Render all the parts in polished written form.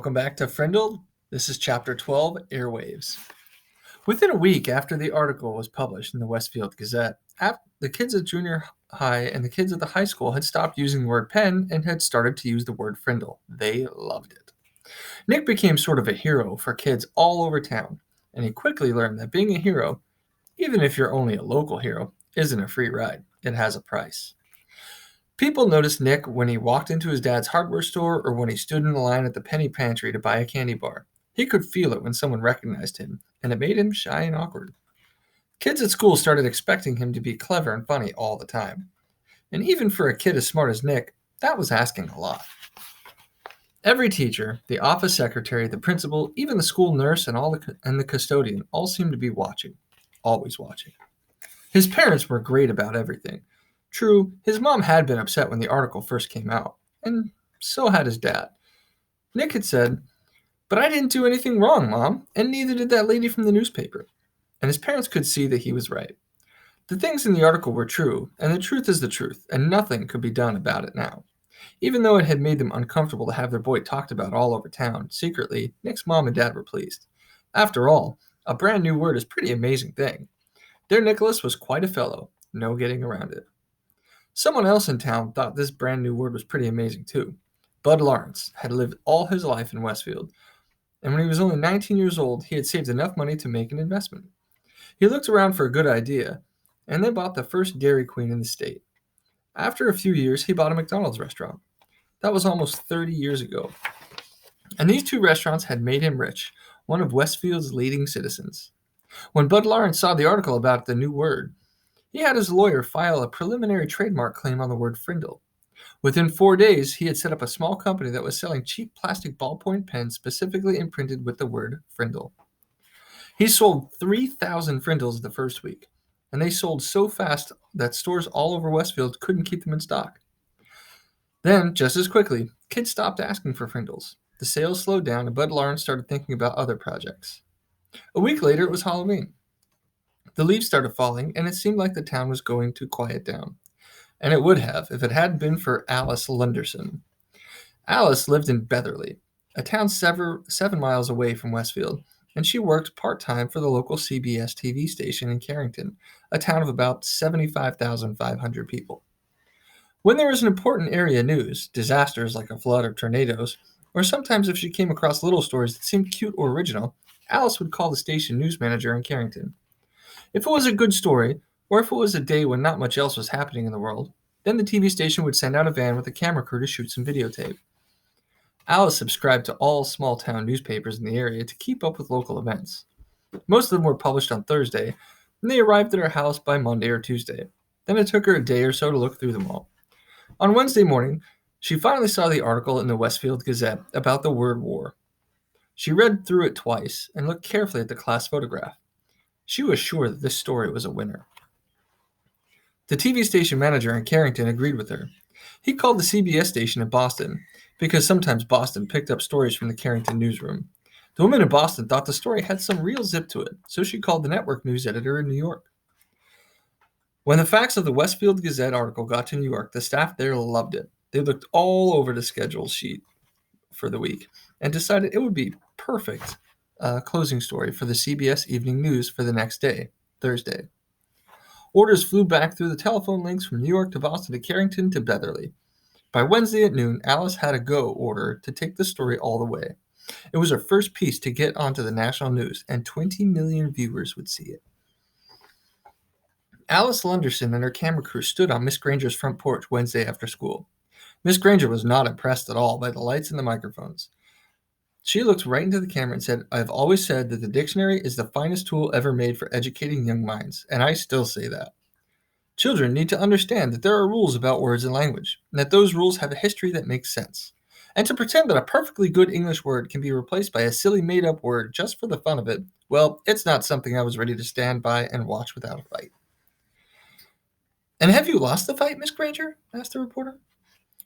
Welcome back to Frindle. This is Chapter 12, Airwaves. Within a week after the article was published in the Westfield Gazette, the kids at junior high and the kids at the high school had stopped using the word pen and had started to use the word Frindle. They loved it. Nick became sort of a hero for kids all over town, and he quickly learned that being a hero, even if you're only a local hero, isn't a free ride. It has a price. People noticed Nick when he walked into his dad's hardware store or when he stood in the line at the penny pantry to buy a candy bar. He could feel it when someone recognized him, and it made him shy and awkward. Kids at school started expecting him to be clever and funny all the time. And even for a kid as smart as Nick, that was asking a lot. Every teacher, the office secretary, the principal, even the school nurse, and the custodian all seemed to be watching, always watching. His parents were great about everything. True, his mom had been upset when the article first came out, and so had his dad. Nick had said, "But I didn't do anything wrong, Mom, and neither did that lady from the newspaper." And his parents could see that he was right. The things in the article were true, and the truth is the truth, and nothing could be done about it now. Even though it had made them uncomfortable to have their boy talked about all over town, secretly, Nick's mom and dad were pleased. After all, a brand new word is a pretty amazing thing. Their Nicholas was quite a fellow, no getting around it. Someone else in town thought this brand new word was pretty amazing too. Bud Lawrence had lived all his life in Westfield, and when he was only 19 years old, he had saved enough money to make an investment. He looked around for a good idea, and then bought the first Dairy Queen in the state. After a few years, he bought a McDonald's restaurant. That was almost 30 years ago. And these two restaurants had made him rich, one of Westfield's leading citizens. When Bud Lawrence saw the article about the new word, he had his lawyer file a preliminary trademark claim on the word Frindle. Within 4 days, he had set up a small company that was selling cheap plastic ballpoint pens specifically imprinted with the word Frindle. He sold 3,000 Frindles the first week, and they sold so fast that stores all over Westfield couldn't keep them in stock. Then, just as quickly, kids stopped asking for Frindles. The sales slowed down, and Bud Lawrence started thinking about other projects. A week later, it was Halloween. The leaves started falling, and it seemed like the town was going to quiet down. And it would have if it hadn't been for Alice Lunderson. Alice lived in Betherly, a town 7 miles away from Westfield, and she worked part-time for the local CBS TV station in Carrington, a town of about 75,500 people. When there was an important area news, disasters like a flood or tornadoes, or sometimes if she came across little stories that seemed cute or original, Alice would call the station news manager in Carrington. If it was a good story, or if it was a day when not much else was happening in the world, then the TV station would send out a van with a camera crew to shoot some videotape. Alice subscribed to all small-town newspapers in the area to keep up with local events. Most of them were published on Thursday, and they arrived at her house by Monday or Tuesday. Then it took her a day or so to look through them all. On Wednesday morning, she finally saw the article in the Westfield Gazette about the word war. She read through it twice and looked carefully at the class photograph. She was sure that this story was a winner. The TV station manager in Carrington agreed with her. He called the CBS station in Boston, because sometimes Boston picked up stories from the Carrington newsroom. The woman in Boston thought the story had some real zip to it, so she called the network news editor in New York. When the facts of the Westfield Gazette article got to New York, the staff there loved it. They looked all over the schedule sheet for the week and decided it would be perfect closing story for the CBS Evening News for the next day, Thursday. Orders flew back through the telephone links from New York to Boston to Carrington to Betherly. By Wednesday at noon, Alice had a go order to take the story all the way. It was her first piece to get onto the national news, and 20 million viewers would see it. Alice Lunderson and her camera crew stood on Miss Granger's front porch Wednesday after school. Miss Granger was not impressed at all by the lights and the microphones. She looked right into the camera and said, "I have always said that the dictionary is the finest tool ever made for educating young minds, and I still say that. Children need to understand that there are rules about words and language, and that those rules have a history that makes sense. And to pretend that a perfectly good English word can be replaced by a silly made-up word just for the fun of it, well, it's not something I was ready to stand by and watch without a fight." "And have you lost the fight, Miss Granger?" asked the reporter.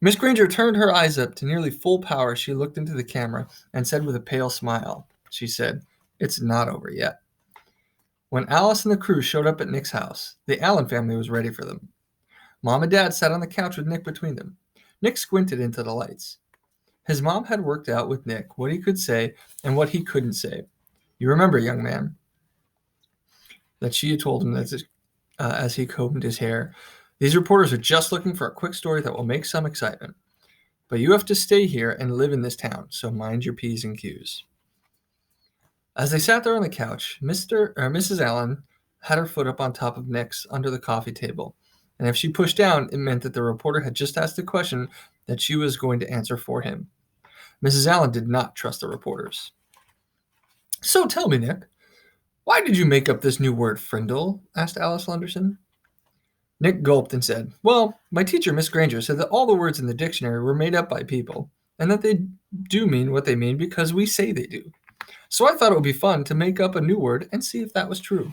Miss Granger turned her eyes up to nearly full power. She looked into the camera and said with a pale smile, she said, "It's not over yet." When Alice and the crew showed up at Nick's house, the Allen family was ready for them. Mom and Dad sat on the couch with Nick between them. Nick squinted into the lights. His mom had worked out with Nick what he could say and what he couldn't say. You remember, young man, that she had told him that as he combed his hair. These reporters are just looking for a quick story that will make some excitement. But you have to stay here and live in this town, so mind your P's and Q's. As they sat there on the couch, Mrs. Allen had her foot up on top of Nick's under the coffee table, and if she pushed down, it meant that the reporter had just asked a question that she was going to answer for him. Mrs. Allen did not trust the reporters. So tell me, Nick, why did you make up this new word, Frindle? Asked Alice Lunderson. Nick gulped and said, Well, my teacher, Miss Granger, said that all the words in the dictionary were made up by people, and that they do mean what they mean because we say they do. So I thought it would be fun to make up a new word and see if that was true.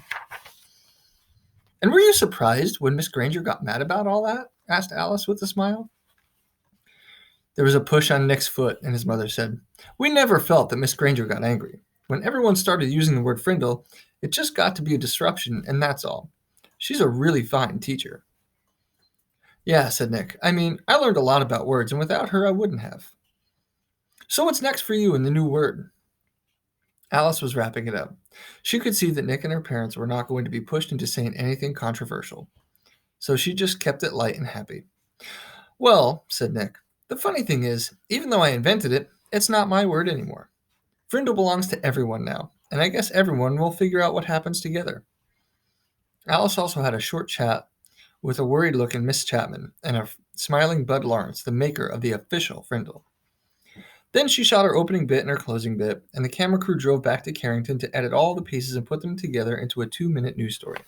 And were you surprised when Miss Granger got mad about all that? Asked Alice with a smile. There was a push on Nick's foot, and his mother said, We never felt that Miss Granger got angry. When everyone started using the word Frindle, it just got to be a disruption, and that's all. She's a really fine teacher. Yeah, said Nick. I mean, I learned a lot about words, and without her, I wouldn't have. So what's next for you in the new word? Alice was wrapping it up. She could see that Nick and her parents were not going to be pushed into saying anything controversial. So she just kept it light and happy. Well, said Nick, the funny thing is, even though I invented it, it's not my word anymore. Frindle belongs to everyone now, and I guess everyone will figure out what happens together. Alice also had a short chat with a worried-looking Miss Chapman and a smiling Bud Lawrence, the maker of the official Frindle. Then she shot her opening bit and her closing bit, and the camera crew drove back to Carrington to edit all the pieces and put them together into a 2-minute news story.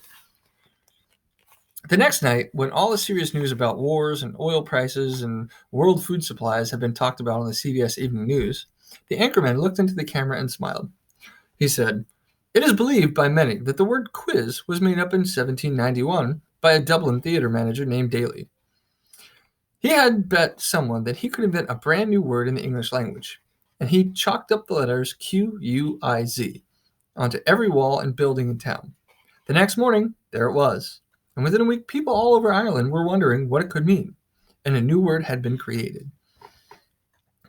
The next night, when all the serious news about wars and oil prices and world food supplies had been talked about on the CBS Evening News, the anchorman looked into the camera and smiled. He said, It is believed by many that the word quiz was made up in 1791 by a Dublin theater manager named Daly. He had bet someone that he could invent a brand new word in the English language, and he chalked up the letters Q-U-I-Z onto every wall and building in town. The next morning, there it was, and within a week, people all over Ireland were wondering what it could mean, and a new word had been created.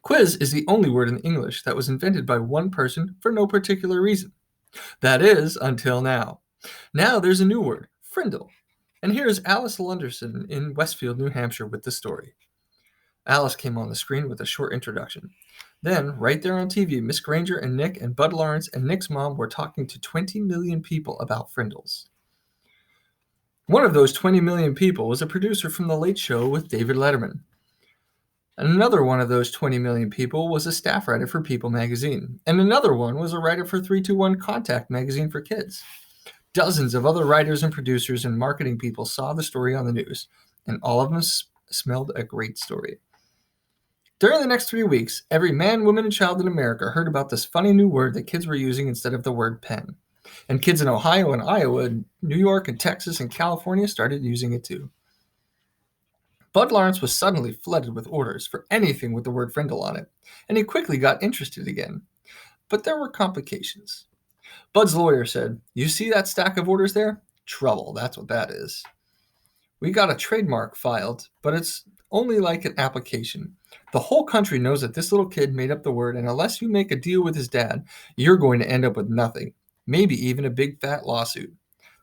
Quiz is the only word in English that was invented by one person for no particular reason. That is, until now. Now there's a new word, Frindle. And here's Alice Lunderson in Westfield, New Hampshire with the story. Alice came on the screen with a short introduction. Then, right there on TV, Miss Granger and Nick and Bud Lawrence and Nick's mom were talking to 20 million people about Frindles. One of those 20 million people was a producer from The Late Show with David Letterman. Another one of those 20 million people was a staff writer for People magazine. And another one was a writer for 321 Contact magazine for kids. Dozens of other writers and producers and marketing people saw the story on the news, and all of them smelled a great story. During the next 3 weeks, every man, woman, and child in America heard about this funny new word that kids were using instead of the word pen. And kids in Ohio and Iowa and New York and Texas and California started using it too. Bud Lawrence was suddenly flooded with orders for anything with the word Frindle on it, and he quickly got interested again. But there were complications. Bud's lawyer said, You see that stack of orders there? Trouble, that's what that is. We got a trademark filed, but it's only like an application. The whole country knows that this little kid made up the word, and unless you make a deal with his dad, you're going to end up with nothing, maybe even a big fat lawsuit.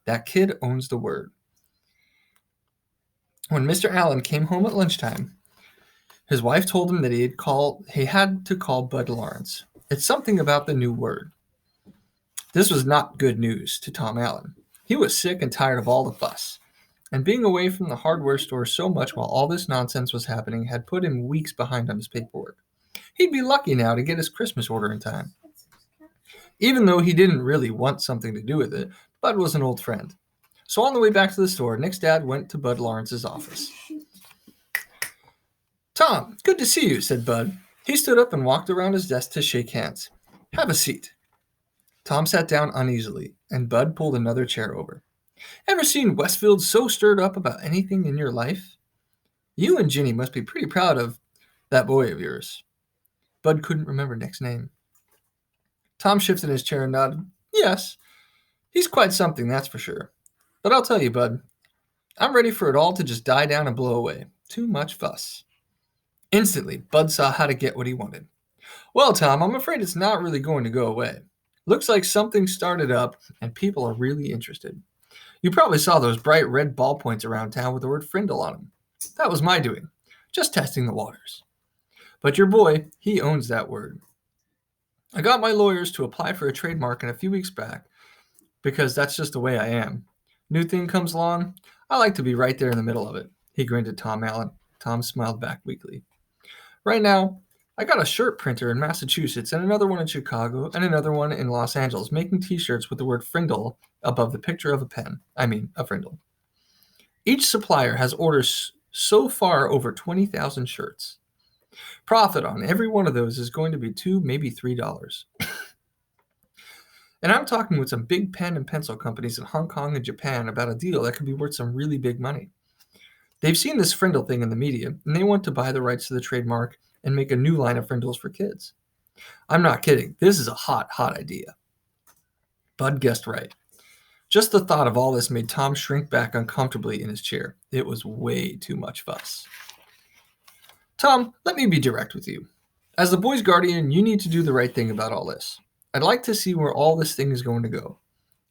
That kid owns the word. When Mr. Allen came home at lunchtime, his wife told him that he had to call Bud Lawrence. It's something about the new word. This was not good news to Tom Allen. He was sick and tired of all the fuss, and being away from the hardware store so much while all this nonsense was happening had put him weeks behind on his paperwork. He'd be lucky now to get his Christmas order in time. Even though he didn't really want something to do with it, Bud was an old friend. So on the way back to the store, Nick's dad went to Bud Lawrence's office. Tom, good to see you, said Bud. He stood up and walked around his desk to shake hands. Have a seat. Tom sat down uneasily, and Bud pulled another chair over. Ever seen Westfield so stirred up about anything in your life? You and Ginny must be pretty proud of that boy of yours. Bud couldn't remember Nick's name. Tom shifted his chair and nodded. Yes, he's quite something, that's for sure. But I'll tell you, Bud, I'm ready for it all to just die down and blow away. Too much fuss. Instantly, Bud saw how to get what he wanted. Well, Tom, I'm afraid it's not really going to go away. Looks like something started up and people are really interested. You probably saw those bright red ballpoints around town with the word Frindle on them. That was my doing, just testing the waters. But your boy, he owns that word. I got my lawyers to apply for a trademark in a few weeks back because that's just the way I am. New thing comes along, I like to be right there in the middle of it. He grinned at Tom Allen. Tom smiled back weakly. Right now, I got a shirt printer in Massachusetts and another one in Chicago and another one in Los Angeles making t-shirts with the word Frindle above the picture of a pen. A Frindle. Each supplier has orders so far over 20,000 shirts. Profit on every one of those is going to be $2, maybe $3. And I'm talking with some big pen and pencil companies in Hong Kong and Japan about a deal that could be worth some really big money. They've seen this Frindle thing in the media, and they want to buy the rights to the trademark and make a new line of Frindles for kids. I'm not kidding. This is a hot, hot idea. Bud guessed right. Just the thought of all this made Tom shrink back uncomfortably in his chair. It was way too much fuss. Tom, let me be direct with you. As the boy's guardian, you need to do the right thing about all this. I'd like to see where all this thing is going to go.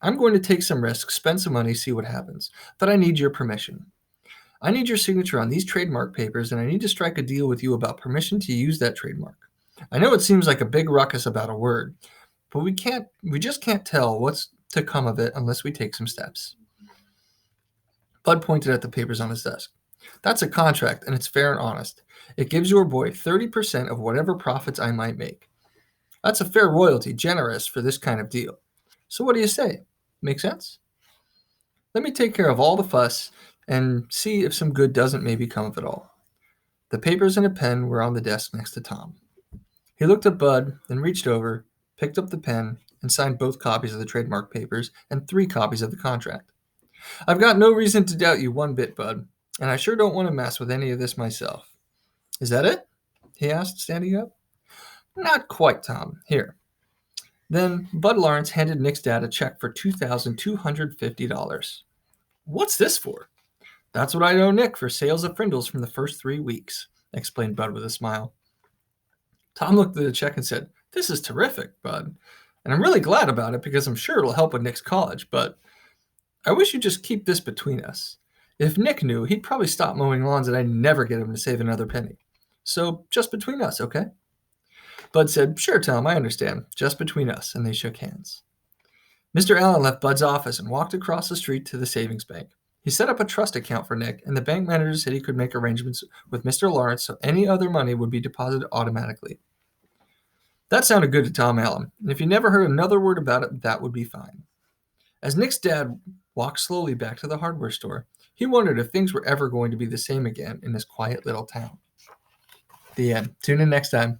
I'm going to take some risks, spend some money, see what happens. But I need your permission. I need your signature on these trademark papers, and I need to strike a deal with you about permission to use that trademark. I know it seems like a big ruckus about a word, but we just can't tell what's to come of it unless we take some steps. Bud pointed at the papers on his desk. That's a contract, and it's fair and honest. It gives your boy 30% of whatever profits I might make. That's a fair royalty, generous for this kind of deal. So what do you say? Make sense? Let me take care of all the fuss and see if some good doesn't maybe come of it all. The papers and a pen were on the desk next to Tom. He looked at Bud, then reached over, picked up the pen, and signed both copies of the trademark papers and 3 copies of the contract. I've got no reason to doubt you one bit, Bud, and I sure don't want to mess with any of this myself. Is that it? He asked, standing up. Not quite, Tom. Here. Then Bud Lawrence handed Nick's dad a check for $2,250. What's this for? That's what I owe Nick for sales of Frindles from the first 3 weeks, explained Bud with a smile. Tom looked at the check and said, This is terrific, Bud. And I'm really glad about it because I'm sure it'll help with Nick's college, but I wish you'd just keep this between us. If Nick knew, he'd probably stop mowing lawns and I'd never get him to save another penny. So just between us, okay? Bud said, Sure, Tom, I understand. Just between us, and they shook hands. Mr. Allen left Bud's office and walked across the street to the savings bank. He set up a trust account for Nick, and the bank manager said he could make arrangements with Mr. Lawrence so any other money would be deposited automatically. That sounded good to Tom Allen, and if he never heard another word about it, that would be fine. As Nick's dad walked slowly back to the hardware store, he wondered if things were ever going to be the same again in this quiet little town. The end. Tune in next time.